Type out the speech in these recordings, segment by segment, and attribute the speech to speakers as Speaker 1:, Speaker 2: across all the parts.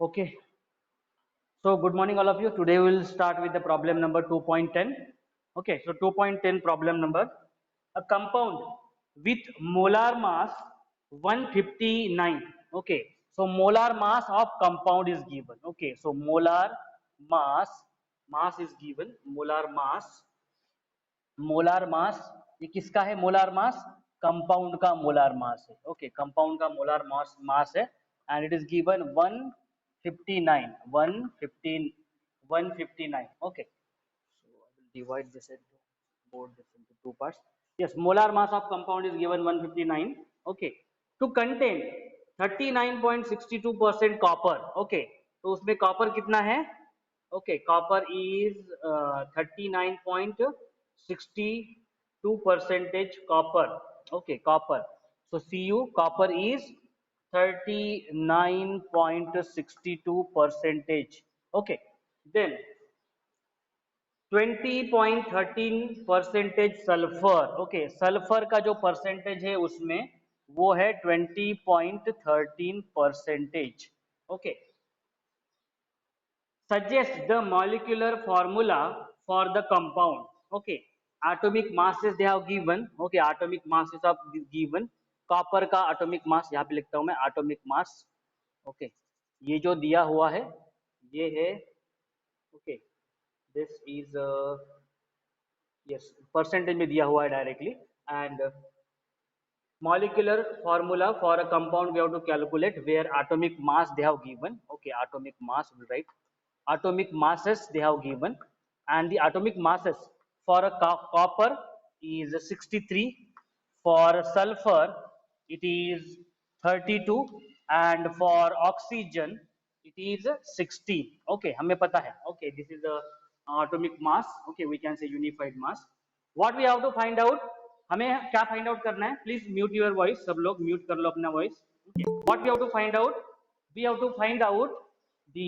Speaker 1: Okay, so good morning, all of you. Today we will start with the problem number 2.10. Okay, so 2.10 problem number. A compound with molar mass 159. Okay, so molar mass of compound is given. Okay, so mass is given. Molar mass ये किसका है? Molar mass compound का molar mass है. Okay, compound का molar mass है and it is given 159. Okay, so I will divide this into both this into two parts. Yes, molar mass of compound is given 159. Okay, to contain 39.62% copper. Okay, तो उसमें copper कितना है? Okay, copper is 39.62 percentage copper. Okay, copper. So Cu copper is 39.62 percentage. Okay, then 20.13 percentage sulphur. Okay, sulphur का जो percentage है उसमें वो है 20.13 percentage. Okay, suggest the molecular formula for the compound. Okay, atomic masses they have given. Okay, atomic masses are given. Copper का atomic मास यहाँ पे लिखता हूं मैं, एटॉमिक मास. ओके, ये जो दिया हुआ है ये है. Okay, this is yes percentage में दिया हुआ है directly. And molecular formula for a compound we have to calculate where atomic mass they have given. Okay, atomic mass will write atomic masses they have given, and the atomic masses for a copper is 63, for sulfur it is 32, and for oxygen it is 16. Okay, हमें पता है. Okay, this is the atomic mass. Okay, we can say unified mass. What we have to find out, हमें क्या find out करना है? Please mute your voice. सब लोग mute कर लो अपना voice. What we have to find out? We have to find out the,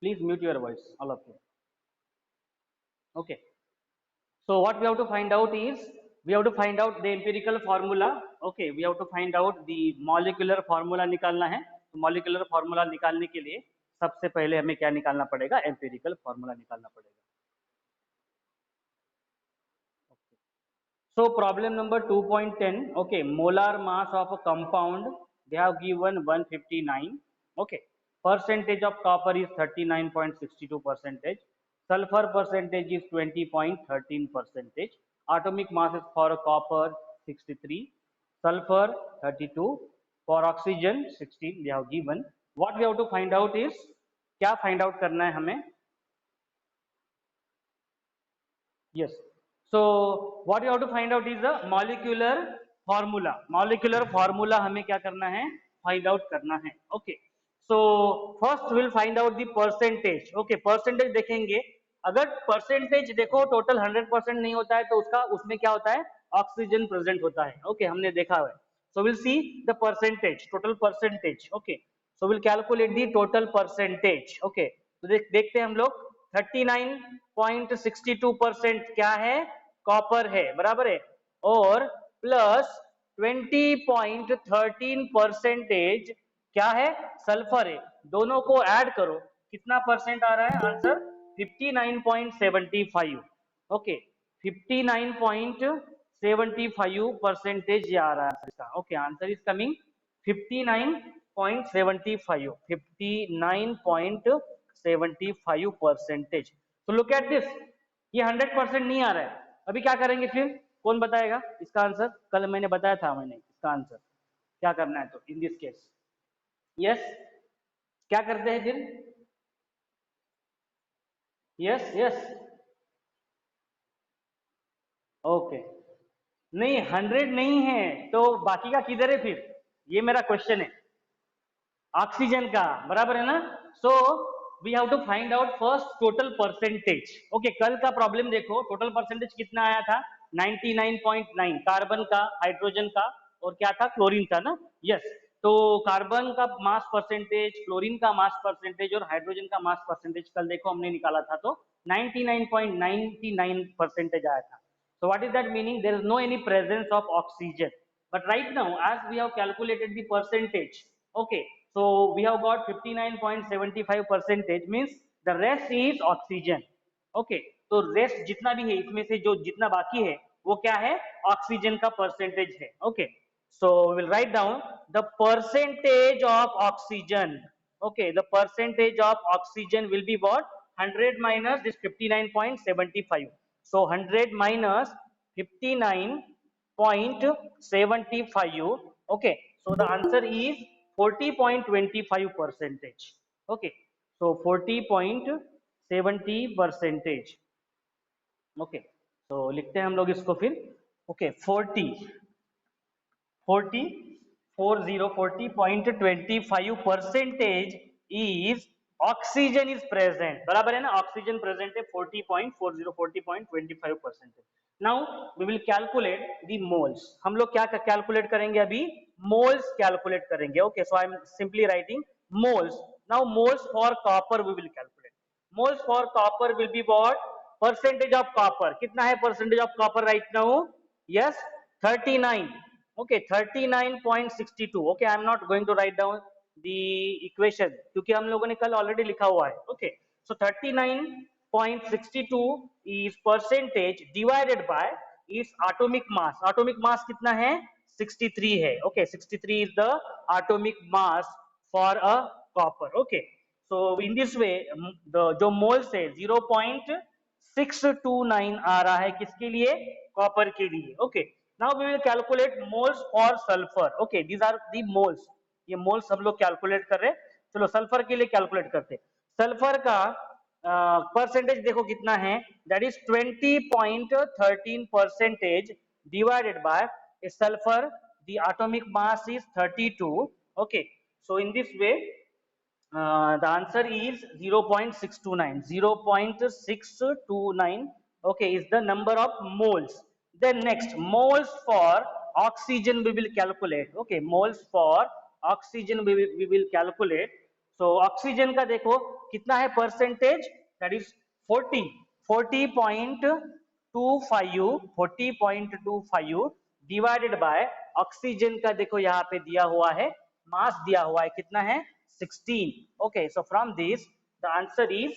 Speaker 1: please mute your voice, all of you. Okay, so what we have to find out is we have to find out the empirical formula. Okay, we have to find out the molecular formula निकालना है. तो molecular formula निकालने के लिए सबसे पहले हमें क्या निकालना पड़ेगा? empirical formula निकालना पड़ेगा. So problem number 2.10. Okay, molar mass of a compound they have given 159. Okay, percentage of copper is 39.62 percentage, sulfur percentage is 20.13 percentage, atomic mass is for copper 63, sulfur 32, for oxygen 16 they have given. What we have to find out is, क्या find out करना है हमें? Yes. So what you have to find out is the molecular formula. Molecular formula हमें क्या करना है? Find out करना है. Okay. So first we'll find out the percentage. Okay, percentage देखेंगे. अगर percentage देखो total 100% नहीं होता है तो उसका उसमें क्या होता है? ऑक्सीजन प्रेजेंट होता है. Okay, हमने देखा है. So we'll see the percentage, total percentage. Okay. So we'll calculate the total percentage. Okay. तो देखते हैं हम लोग. 39.62% क्या है? कॉपर है, बराबर है. और प्लस 20.13 परसेंटेज क्या है? सल्फर है. दोनों को ऐड करो, कितना परसेंट आ रहा है? आंसर 59.75. ओके, 59.75 परसेंटेज ये आ रहा है इसका. Okay, answer is coming 59.75. 59.75 percentage. तो लुक एट दिस, ये 100% नहीं आ रहा है. अभी क्या करेंगे फिर? कौन बताएगा इसका आंसर? कल मैंने बताया था मैंने इसका आंसर क्या करना है. तो इन दिस केस यस, क्या करते हैं फिर? Yes yes, okay. नहीं, 100 नहीं है तो बाकी का किधर है फिर? ये मेरा क्वेश्चन है. ऑक्सीजन का, बराबर है ना? So we have to find out first total percentage. Okay, कल का प्रॉब्लम देखो, टोटल परसेंटेज कितना आया था? 99.9. कार्बन का, हाइड्रोजन का और क्या था? क्लोरीन था ना? यस. तो कार्बन का मास परसेंटेज, क्लोरीन का मास परसेंटेज और हाइड्रोजन का मास परसेंटेज कल देखो हमने निकाला था, तो 99.99 परसेंटेज आया था. So what is that meaning? There is no any presence of oxygen. But right now, as we have calculated the percentage, okay, so we have got 59.75 percentage, means the rest is oxygen. Okay, तो rest जितना भी है इसमें से जो जितना बाकी है वो क्या है, ऑक्सीजन का परसेंटेज है. Okay, so we will write down the percentage of oxygen. Okay, the percentage of oxygen will be what, 100 minus this 59.75. So 100 minus 59.75. Okay, so the answer is 40.25 percentage. Okay, so 40.70 percentage. Okay, तो लिखते हैं हम लोग इसको फिर. Okay, 40.25 percentage is oxygen is present. बराबर है ना, ऑक्सीजन प्रेजेंट है 40.25 percentage. Now we will calculate the moles. हम लोग क्या कैलकुलेट करेंगे अभी, मोल्स कैलकुलेट करेंगे. Okay, so I am simply writing moles. Now moles for copper we will calculate. Moles for copper will be what, percentage of copper. कितना है percentage of copper right now? Yes, 39. Okay, 39.62. Okay, I am not going to write down the equation क्योंकि हम लोगों ने कल already लिखा हुआ है. Okay, so 39.62 is percentage divided by its atomic mass. Atomic mass कितना है, 63 है. Okay, 63 is the atomic mass for a copper. Okay, so in this way the जो moles है 0.629 आ रहा है किसके लिए, कॉपर के लिए. Okay, now we will calculate moles for sulphur. Okay, these are the moles. ये मोल्स हम लोग कैलकुलेट कर रहे हैं. चलो सल्फर के लिए कैलकुलेट करते हैं. सल्फर का परसेंटेज देखो कितना है, that is 20.13 percentage divided by sulphur. The atomic mass is 32. Okay, so in this way the answer is 0.629. 0.629, okay, is the number of moles. Then next, moles for oxygen we will calculate. Okay, moles for oxygen we will calculate. So oxygen का देखो कितना है percentage, that is 40.25 divided by oxygen का देखो यहाँ पे दिया हुआ है, मास दिया हुआ है कितना है, 16. Okay, so from this the answer is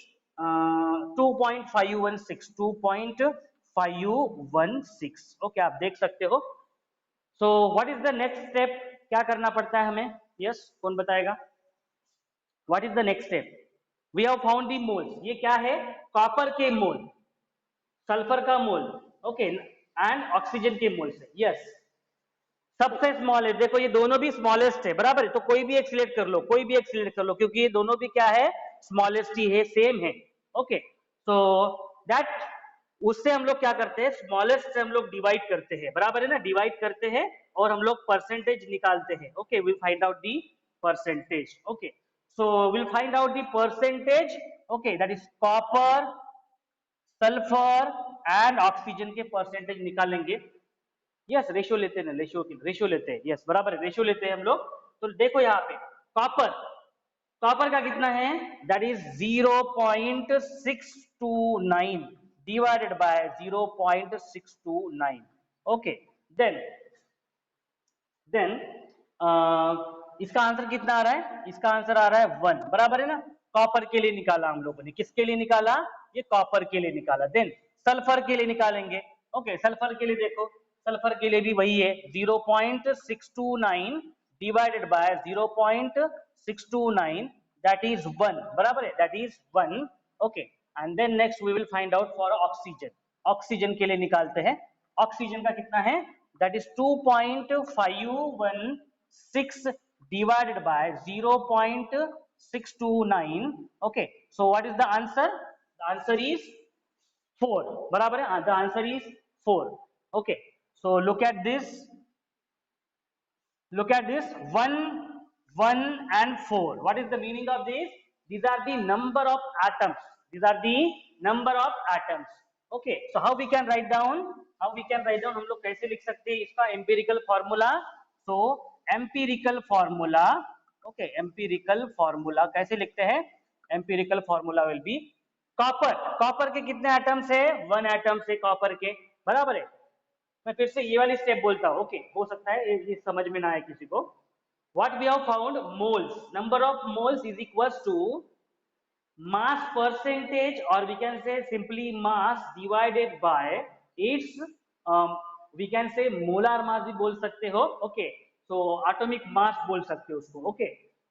Speaker 1: 2.516. 2.516. Okay, आप देख सकते हो. So what is the next step, क्या करना पड़ता है हमें, yes, कौन बताएगा. What is the next step? We have found the moles. ये क्या है, कॉपर के मोल, सल्फर का मोल, ओके, एंड ऑक्सीजन के मोल से. यस, सबसे स्मॉल है, देखो ये दोनों भी स्मॉलेस्ट है. बराबर है, तो कोई भी एक सिलेक्ट कर लो, कोई भी एक सिलेक्ट कर लो, क्योंकि ये दोनों भी क्या है, स्मॉलेस्ट ही है, सेम है. ओके, सो दैट उससे हम लोग क्या करते हैं, स्मॉलेस्ट से हम लोग डिवाइड करते हैं. बराबर है ना, डिवाइड करते हैं और हम लोग परसेंटेज निकालते हैं. Okay, will find out the percentage. Okay, so will find out the percentage. Okay, that is copper, sulphur and oxygen के परसेंटेज निकालेंगे. यस, रेशियो लेते हैं, रेशियो लेते हैं. यस, बराबर है, रेशियो लेते हैं हम लोग. तो देखो यहाँ पे कॉपर, कॉपर का कितना है, that is 0.629 divided by 0.629. Okay, then इसका आंसर कितना आ रहा है, इसका आंसर आ रहा है 1. बराबर है ना, कॉपर के लिए निकाला हम लोगों ने, किसके लिए निकाला, ये कॉपर के लिए निकाला. देन सल्फर के लिए निकालेंगे. ओके, सल्फर के लिए देखो, सल्फर के लिए भी वही है, 0.629 डिवाइडेड बाय 0.629, दैट इज 1. बराबर है, that is 1. Okay, and then next we will find out for oxygen. Oxygen के लिए निकालते हैं. ऑक्सीजन का कितना है, that is 2.516 divided by 0.629. okay, so what is the answer, the answer is 4. बराबर है, the answer is 4. okay, so look at this 1 1 and 4. what is the meaning of this, these are the number of atoms, these are the number of atoms. okay, so how we can write down, हम लोग कैसे लिख सकते हैं इसका empirical formula. So empirical formula, okay, empirical formula कैसे लिखते हैं, empirical formula will be copper. Copper के कितने एटम्स है, 1 एटम्स है कॉपर के. बराबर है, मैं फिर से ये वाली स्टेप बोलता हूँ, ओके, हो सकता है ये समझ में ना आए किसी को. What we have found, moles, number of moles is equals to mass percentage, or we can say simply mass divided by its um, we can say molar mass भी बोल सकते हो, ओके, so atomic mass बोल सकते हो उसको, okay,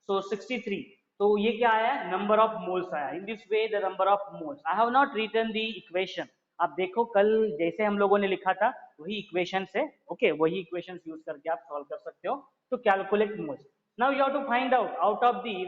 Speaker 1: so 63. तो ये क्या आया, नंबर ऑफ मोल्स आया. In this way the number of moles. I have not written the equation. आप देखो कल जैसे हम लोगों ने लिखा था वही इक्वेशन से, ओके, वही इक्वेशन यूज करके आप सॉल्व कर सकते हो. तो calculate moles. Now you have to find out of these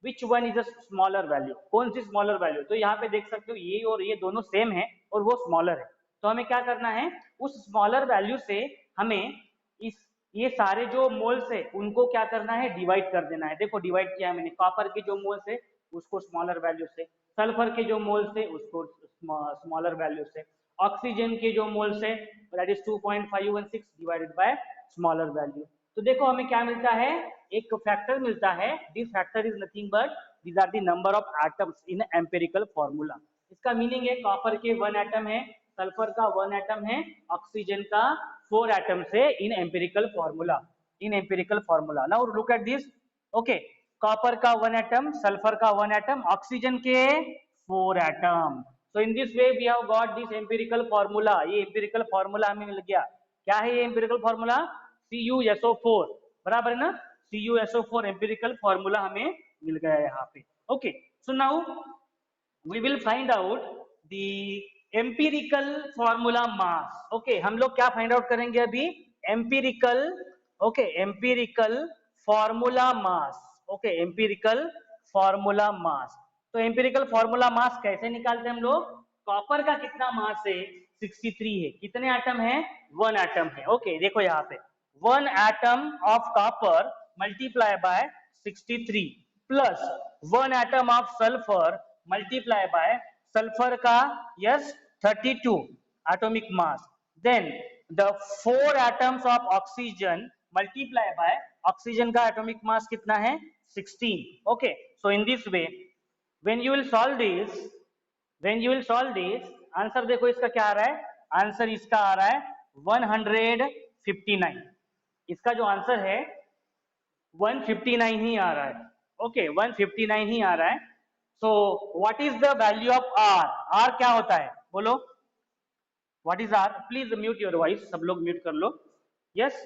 Speaker 1: which one is a smaller value. कौन सी स्मॉलर वैल्यू. तो यहाँ पे देख सकते हो ये और ये दोनों सेम है और वो स्मॉलर है. तो हमें क्या करना है, उस स्मॉलर वैल्यू से हमें इस ये सारे जो मोल्स है उनको क्या करना है, डिवाइड कर देना है. देखो डिवाइड किया है मैंने. कॉपर के जो मोल्स है उसको स्मॉलर वैल्यू से, सल्फर के जो मोल्स है उसको स्मॉलर वैल्यू से, ऑक्सीजन के जो मोल्स है that is 2.516 divided by smaller value. तो देखो हमें क्या मिलता है, एक फैक्टर मिलता है. This factor is nothing but these are the number of atoms in empirical formula. इसका मीनिंग है कॉपर के 1 एटम है, सल्फर का 1 एटम है, ऑक्सीजन का 4 एटम्स है in empirical formula. In empirical formula. Now look at this, okay, copper का 1 atom, sulphur का 1 एटम, ऑक्सीजन के 4 atom. So in this way we have got this empirical formula. ये empirical formula हमें मिल गया. क्या है ये empirical formula? CuSO4, बराबर है ना. CuSO4 empirical formula हमें मिल गया है यहाँ पे. Okay, so now we will find out the empirical formula mass. Okay, हम लोग क्या find out करेंगे अभी, empirical, okay, empirical formula mass. Okay, empirical formula mass. तो एम्पिरिकल फॉर्मूला मास कैसे निकालते हैं हम लोग. कॉपर का कितना मास है, 63 है. कितने एटम है, 1 एटम है. ओके, देखो यहाँ पे 1 atom of copper multiply by 63 plus 1 atom of sulphur multiply by sulphur का yes 32 atomic mass. Then the 4 atoms of oxygen multiply by oxygen का एटॉमिक मास कितना है, 16. Okay, so in this way when you will solve this answer देखो इसका क्या आ रहा है, answer इसका आ रहा है 159. इसका जो आंसर है 159 ही आ रहा है. ओके, 159 ही आ रहा है. So what is the value of R. R क्या होता है बोलो, what is R. Please mute your voice, सब लोग म्यूट कर लो. Yes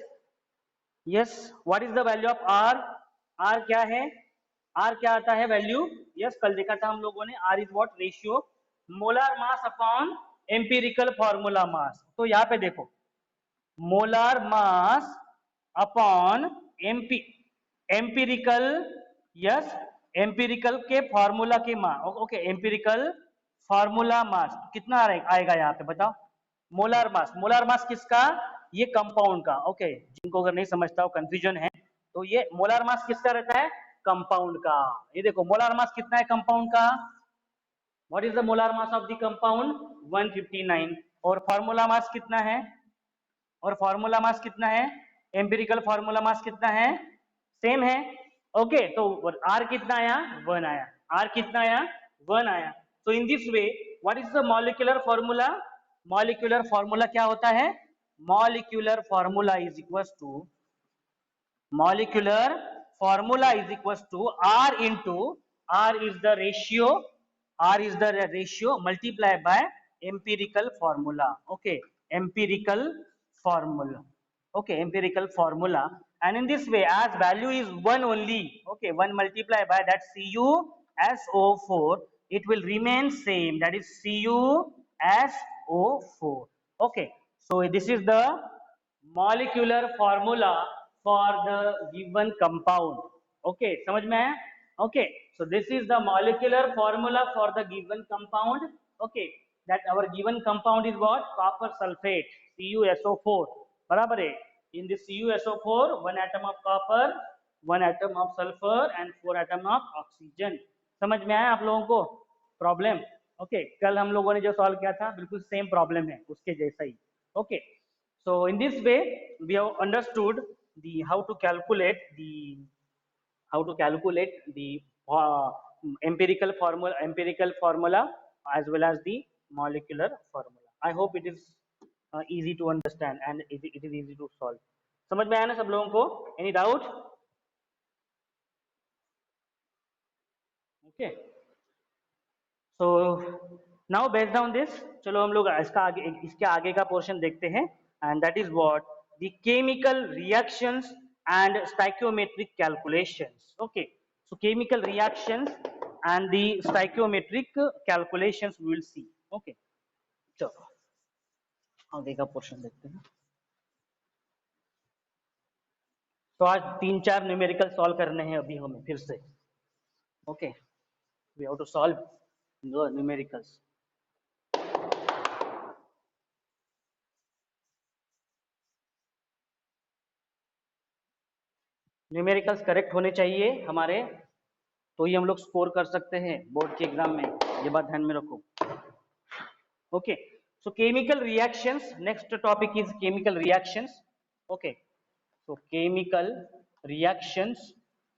Speaker 1: yes, what is the value of R. R क्या है, आर क्या आता है वैल्यू. यस, कल देखा था हम लोगों ने. R is what, ratio molar mass upon empirical formula mass. तो यहाँ पे देखो molar mass upon empirical, yes, empirical के फॉर्मूला के mass. Okay, empirical formula mass कितना आएगा यहाँ पे बताओ. मोलर मास, मोलर मास किसका, ये कंपाउंड का. ओके, जिनको अगर नहीं समझता हो, कंफ्यूजन है, तो ये मोलर मास किसका रहता है, कंपाउंड का. ये देखो मोलर मास कितना है कंपाउंड का, what is the molar mass of the compound, 159. और फार्मूला मास कितना है, और फार्मूला मास कितना है, एम्पिरिकल फार्मूला मास कितना है, सेम है. ओके, तो आर कितना आया, 1 आया. आर कितना आया, 1 आया. तो in this way what is the molecular formula. Molecular formula क्या होता है, molecular formula is equals to, molecular formula is equals to R into, R is the ratio, R is the ratio multiplied by empirical formula. Okay, empirical formula. Okay, empirical formula. And in this way as value is 1 only, okay, 1 multiplied by that CuSO4, it will remain same, that is CuSO4. Okay, so this is the molecular formula for the given compound. Okay, समझ में आया. Okay, so this is the molecular formula for the given compound. Okay, that our given compound is what, copper sulfate, CuSO4, बराबर है. In this CuSO4 1 atom of copper, 1 atom of sulfur and 4 atom of oxygen. समझ में आया आप लोगों को problem. Okay, कल हम लोगों ने जो सॉल्व किया था बिल्कुल सेम प्रॉब्लम है उसके जैसा ही. Okay, so in this way we have understood the how to calculate the empirical formula as well as the molecular formula. I hope it is easy to understand and it is easy to solve. समझ में आया ना सब लोगों को? Any doubt? Okay. So now based on this, चलो हम लोग इसके आगे का पोर्शन देखते हैं, and that is what the chemical reactions and stoichiometric calculations. Okay, so chemical reactions and the stoichiometric calculations we will see. Okay, चलो आगे का पोर्शन देखते हैं. तो आज 3-4 न्यूमेरिकल सॉल्व करने हैं अभी हमें फिर से. Okay, we have to solve the numericals. Numericals correct होने चाहिए हमारे, तो ही हम लोग स्कोर कर सकते हैं बोर्ड के एग्जाम में. ये बात ध्यान में रखो. Okay, so chemical reactions, next topic is chemical reactions. Okay, so chemical reactions,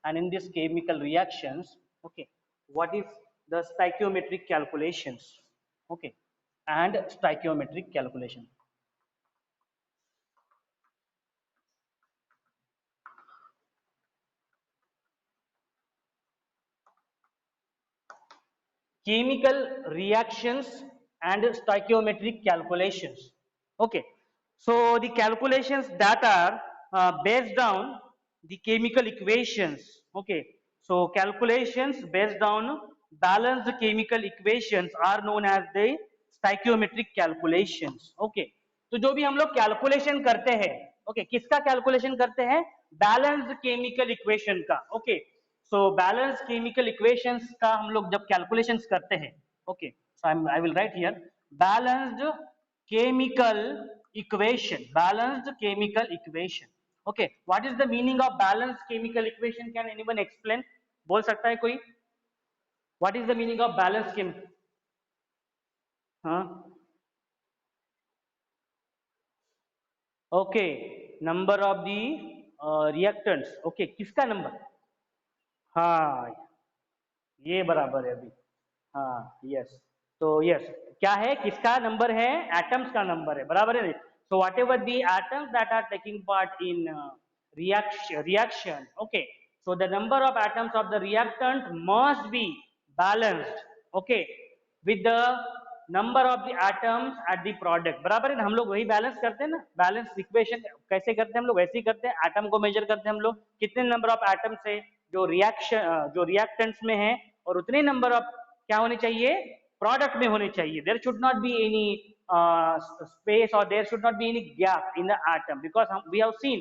Speaker 1: and in this chemical reactions, okay, what is the stoichiometric calculations? Okay, and stoichiometric calculation. Chemical reactions and stoichiometric calculations. Okay, so the calculations that are based on the chemical equations. Okay, so calculations based on balanced chemical equations are known as the stoichiometric calculations. Okay, तो जो भी हम लोग calculation करते हैं, okay, किसका calculation करते हैं? बैलेंस्ड केमिकल इक्वेशन का. Okay, so balance chemical equations का हम लोग जब कैलकुलेशंस करते हैं, okay, so I will write here balanced chemical equation. Balanced chemical equation. Okay, what is the meaning of balanced chemical equation? Can anyone explain? बोल सकता है कोई? What is the meaning of balance chem? हाँ, okay, number of the reactants. Okay, किसका number? हाँ, ये बराबर है अभी. हाँ, यस. तो यस, क्या है? किसका नंबर है? एटम्स का नंबर है. बराबर है. So whatever the atoms that are taking part in reaction, okay, so the number of atoms of the reactant must be balanced, okay, with the number of the atoms at the product. बराबर है ना? हम लोग वही balance करते हैं ना. Balance equation कैसे करते हैं हम लोग? वैसे ही करते हैं. एटम को मेजर करते हैं हम लोग, कितने नंबर ऑफ एटम्स है जो रिएक्टेंट्स में है, और उतने नंबर ऑफ क्या होने चाहिए? प्रोडक्ट में होने चाहिए. There should not be any space, or there should not be any gap in the atom, because we have seen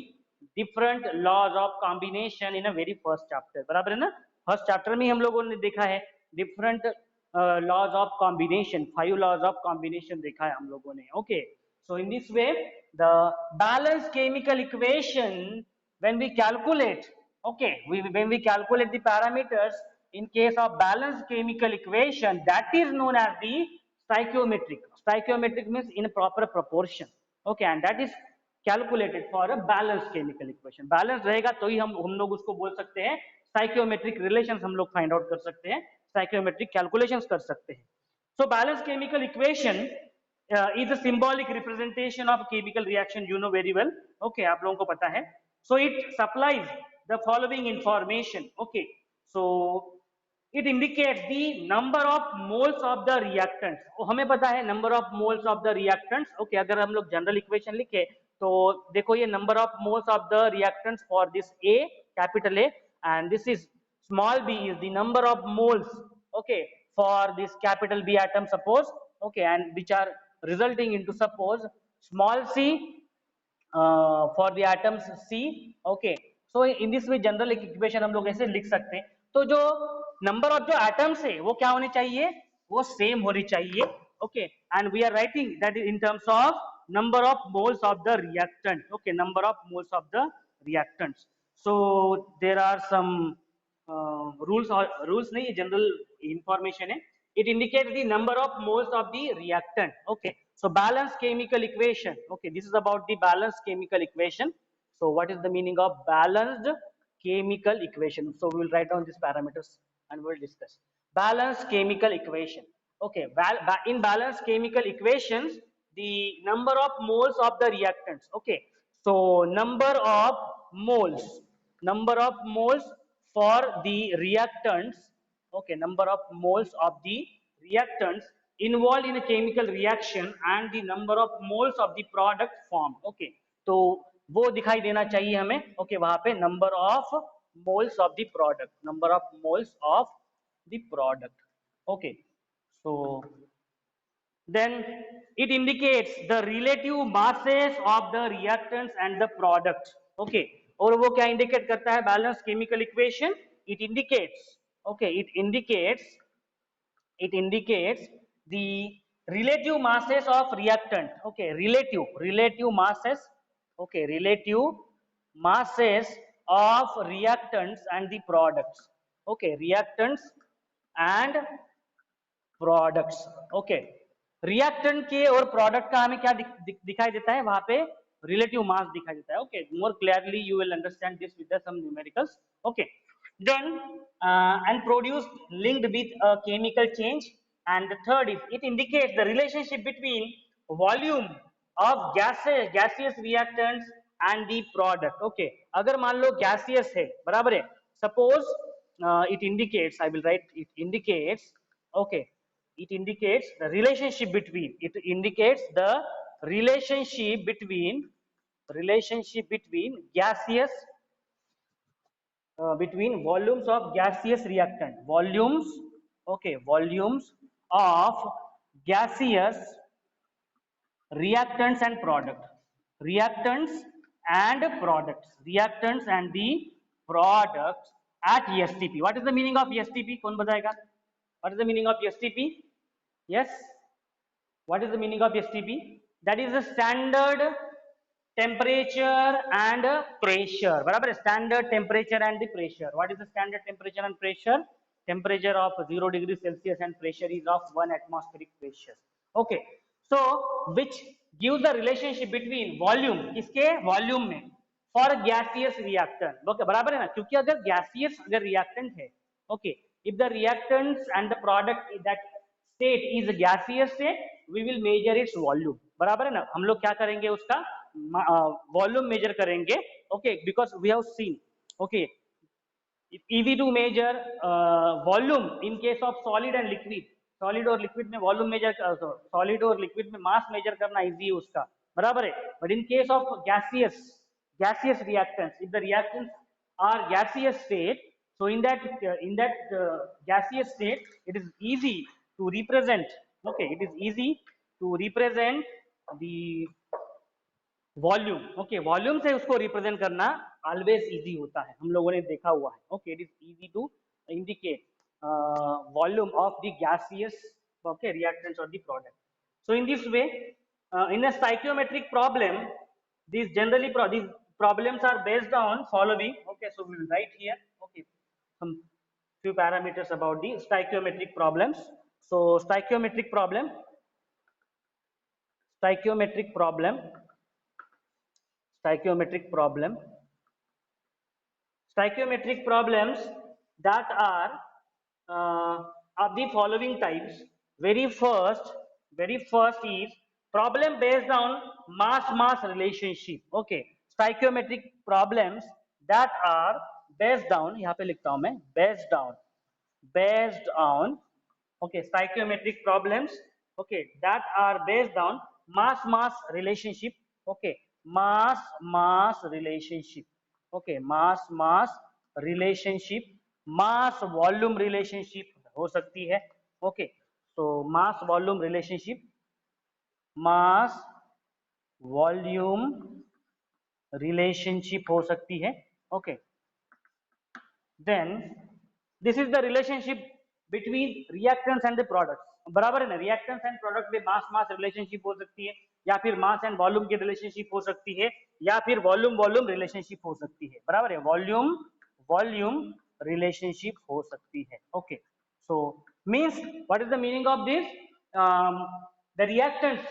Speaker 1: different laws of combination in a very first chapter. बराबर है ना? First chapter में हम लोगों ने देखा है different laws of combination. 5 laws of combination देखा है हम लोगों ने. Okay, so in this way the balance chemical equation, when we calculate, okay, when we calculate the parameters in case of balanced chemical equation, that is known as the stoichiometric. Stoichiometric means in a proper proportion. Okay, and that is calculated for a balanced chemical equation. Balance रहेगा तो ही हम लोग उसको बोल सकते हैं. stoichiometric relations हम लोग फाइंड आउट कर सकते हैं, stoichiometric calculations कर सकते हैं. So balanced chemical equation is a symbolic representation of chemical reaction, you know very well. Okay, आप लोगों को पता है. So it supplies the following information. Okay, so it indicates the number of moles of the reactants. वो हमें पता है number of moles of the reactants. Okay, अगर हम लोग जनरल इक्वेशन लिखे तो देखो ये number of moles of the reactants for this A, capital A, and this is small b is the number of moles, okay, for this capital B atom, suppose, okay, and which are resulting into, suppose, small c for the atoms C. Okay, so in this way general equation हम लोग ऐसे लिख सकते हैं. तो जो number of जो atoms है वो क्या होने चाहिए? वो सेम होनी चाहिए. Okay, and we are writing that in terms of number of moles of the reactant. Okay, number of moles of the reactants. So there are some rules नहीं, general information है. It indicates the number of moles of the reactant. Okay, so balanced chemical equation. Okay, this is about the balanced chemical equation. So what is the meaning of balanced chemical equation? So we will write down these parameters and we will discuss balanced chemical equation. Okay, in balanced chemical equations, the number of moles of the reactants. Okay, so number of moles for the reactants. Okay, number of moles of the reactants involved in a chemical reaction and the number of moles of the product formed. Okay, तो वो दिखाई देना चाहिए हमें. Okay, वहां पे number of moles of the product, number of moles of the product. Okay, so then it indicates the relative masses of the reactants and the product. Okay, और वो क्या indicate करता है? Balanced chemical equation. It indicates, okay, it indicates the relative masses of reactant. Okay, relative masses. Okay, relative masses of reactants and the products. Okay, reactants and products. Okay, reactant के और product का हमें क्या दिखाई देता है? वहां पे रिलेटिव मास दिखाई देता है. Okay, more clearly you will understand this with some numericals. Okay, then and produced linked with a chemical change. And the third is it indicates the relationship between volume of gaseous reactants and the product. Okay, अगर मान लो gaseous है, बराबर है, suppose it indicates, I will write, it indicates, okay, it indicates the relationship between, gaseous, between volumes of gaseous reactant, volumes of gaseous reactants and reactants and the products at STP. What is the meaning of STP? कौन बताएगा? What is the meaning of STP? Yes, what is the meaning of STP? That is the standard temperature and pressure. बराबर है, standard temperature and the pressure. What is the standard temperature and pressure? Temperature of 0 degrees Celsius and pressure is of 1 atmospheric pressure. Okay, so which gives the relationship between volume, किसके volume में, for a gaseous reactant. Okay, बराबर है ना, क्योंकि अगर gaseous अगर reactant है, okay, if the reactants and the product that state is a gaseous state, we will measure its volume. बराबर है ना, हम लोग क्या करेंगे? उसका वॉल्यूम मेजर करेंगे. Okay, because we have seen, okay, easy to measure volume in case of solid and liquid. Solid और लिक्विड में वॉल्यूम मेजर, सॉलिड और लिक्विड में मास मेजर करना इजी है उसका, बराबर है. But in case of gaseous reactants, if the reactants are gaseous state, so in that gaseous state it is easy to represent, okay, it is easy to represent the volume. Okay, volume से उसको represent करना always easy होता है, हम लोगों ने देखा हुआ है. Okay, it is easy to indicate volume of the gaseous, okay, reactants और the product. So in this way, in a stoichiometric problem, these problems are based on following. Okay, so we will write here, okay, some few parameters about the stoichiometric problems. So stoichiometric problem stoichiometric problem stoichiometric problems that are of the following types. Very first is problem based on mass relationship. Okay, stoichiometric problems that are based on, यहाँ पे लिखता हूं मैं, based on, okay, stoichiometric problems, okay, that are based on mass relationship. Okay, mass relationship. Okay, mass relationship, mass volume relationship हो सकती है. Okay, so mass volume relationship, mass volume relationship हो सकती है. Okay, then this is the relationship between reactants and the products. बराबर है ना, reactants and product में मास रिलेशनशिप हो सकती है, या फिर मास एंड वॉल्यूम की रिलेशनशिप हो सकती है, या फिर वॉल्यूम रिलेशनशिप हो सकती है. बराबर है, वॉल्यूम रिलेशनशिप हो सकती है. Okay, so means what is the meaning of this? The reactants,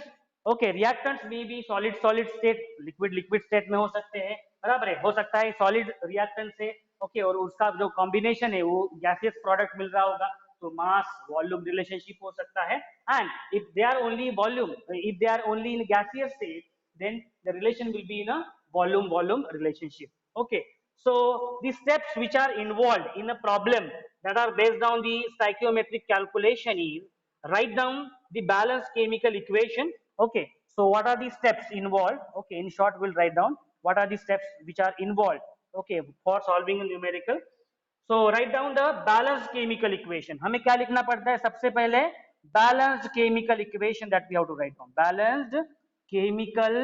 Speaker 1: okay, reactants में भी सॉलिड स्टेट, लिक्विड स्टेट में हो सकते हैं. बराबर है, हो सकता है सॉलिड रिएक्टेंट से, ओके, और उसका जो कॉम्बिनेशन है वो गैसियस प्रोडक्ट मिल रहा होगा. तो मास वॉल्यूम रिलेशनशिप हो सकता है. And if they are only volume, if they are only in gaseous state, then the relation will be in a volume relationship. Okay, so the steps which are involved in a problem that are based on the stoichiometric calculation is write down the balanced chemical equation. Okay, so what are the steps involved? Okay, in short we'll write down what are the steps which are involved, okay, for solving a numerical. So write down the balanced chemical equation. हमें क्या लिखना पड़ता है? सबसे पहले balanced chemical equation that we have to write down. Balanced chemical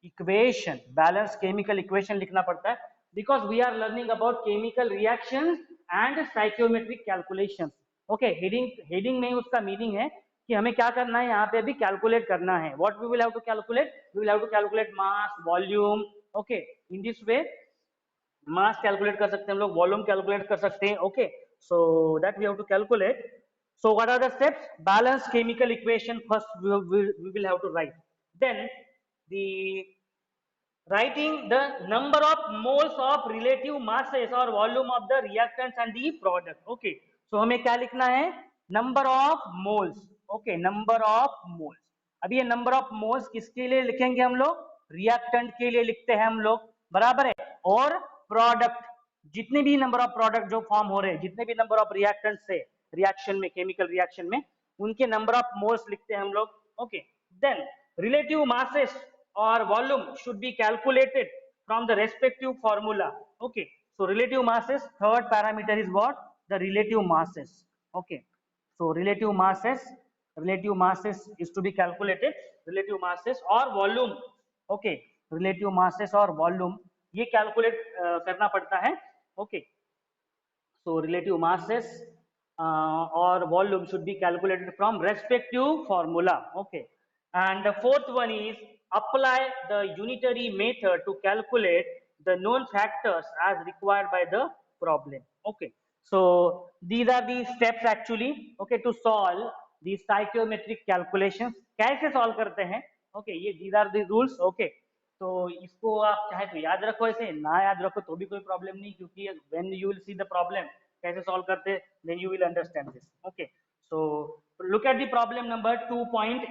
Speaker 1: equation. Balanced chemical equation लिखना पड़ता है because we are learning about chemical reactions and stoichiometric calculations. Okay, heading में उसका meaning है कि हमें क्या करना है, यहाँ पे अभी कैलकुलेट करना है. What we will have to calculate? We will have to calculate mass, volume. Okay, in this way mass calculate कर सकते हैं हम लोग, वॉल्यूम कैलकुलेट कर सकते हैं. Okay, so that we have to calculate. So what are the steps? Balance chemical equation first we will have to write. Then the writing the number of moles of relative masses or volume of the reactants and the product. Okay, so हमें क्या लिखना है? Number of moles. Okay, number of moles. अभी ये number of moles किसके लिए लिखेंगे हम लोग? रिएक्टेंट के लिए लिखते हैं हम लोग, बराबर है. और प्रोडक्ट, जितने भी नंबर ऑफ प्रोडक्ट जो फॉर्म हो रहे हैं, जितने भी नंबर ऑफ रिएक्टेंट से रिएक्शन में, केमिकल रिएक्शन में, उनके नंबर ऑफ मोल्स लिखते हैं हम लोग. Okay, then relative masses or volume should be calculated from the respective formula. Okay, so relative masses, third parameter is what? The relative masses. Okay, so relative masses is to be calculated. Relative masses or volume. Okay, relative masses or volume ये calculate करना पड़ता है. Okay, so relative masses or volume should be calculated from respective formula. Okay, and the fourth one is apply the unitary method to calculate the known factors as required by the problem. Okay, so these are the steps actually, okay, to solve the stoichiometric calculations. कैसे solve करते हैं? Okay, ये these are the rules. Okay, तो इसको आप चाहे तो याद रखो, ऐसे ना याद रखो तो भी कोई प्रॉब्लम नहीं, क्योंकि when you will see the problem कैसे solve करते, then you will understand this. Okay, so look at the problem number 2.11.